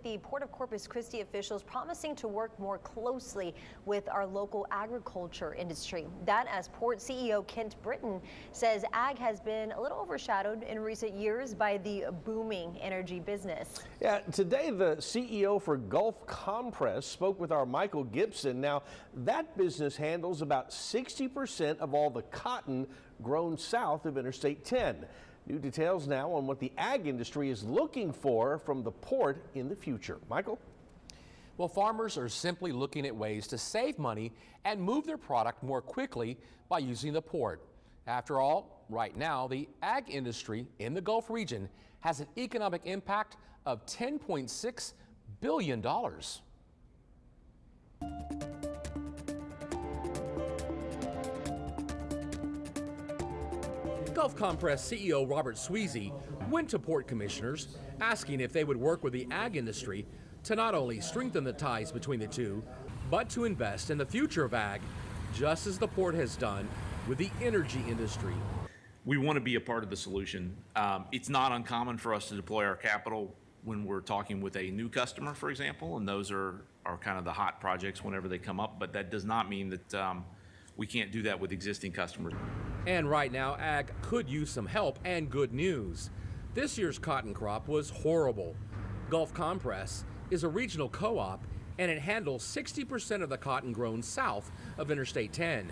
The Port of Corpus Christi officials promising to work more closely with our local agriculture industry. That as Port CEO Kent Britton says ag has been a little overshadowed in recent years by the booming energy business. Yeah, today the CEO for Gulf Compress spoke with our Michael Gibson. Now, that business handles about 60% of all the cotton grown south of Interstate 10. New details now on what the ag industry is looking for from the port in the future. Michael? Well, farmers are simply looking at ways to save money and move their product more quickly by using the port. After all, right now, the ag industry in the Gulf region has an economic impact of $10.6 billion. Gulf Compress CEO Robert Swize went to port commissioners asking if they would work with the ag industry to not only strengthen the ties between the two, but to invest in the future of ag, just as the port has done with the energy industry. We want to be a part of the solution. It's not uncommon for us to deploy our capital when we're talking with a new customer, for example, and those are kind of the hot projects whenever they come up, but that does not mean that we can't do that with existing customers. And right now, ag could use some help and good news. This year's cotton crop was horrible. Gulf Compress is a regional co-op, and it handles 60% of the cotton grown south of Interstate 10.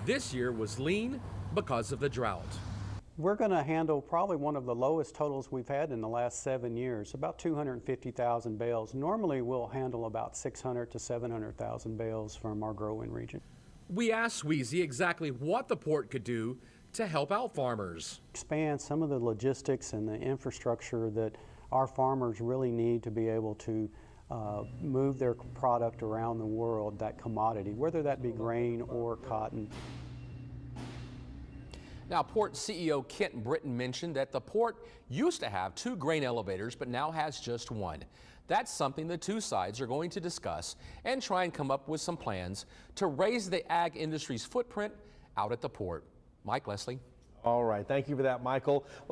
This year was lean because of the drought. We're going to handle probably one of the lowest totals we've had in the last 7 years, about 250,000 bales. Normally, we'll handle about 600 to 700,000 bales from our growing region. We asked Swize exactly what the port could do to help out farmers. Expand some of the logistics and the infrastructure that our farmers really need to be able to move their product around the world, that commodity, whether that be grain or cotton. Now, Port CEO Kent Britton mentioned that the port used to have 2 grain elevators, but now has just 1. That's something the two sides are going to discuss and try and come up with some plans to raise the ag industry's footprint out at the port. Mike, Leslie. All right. Thank you for that, Michael. Well,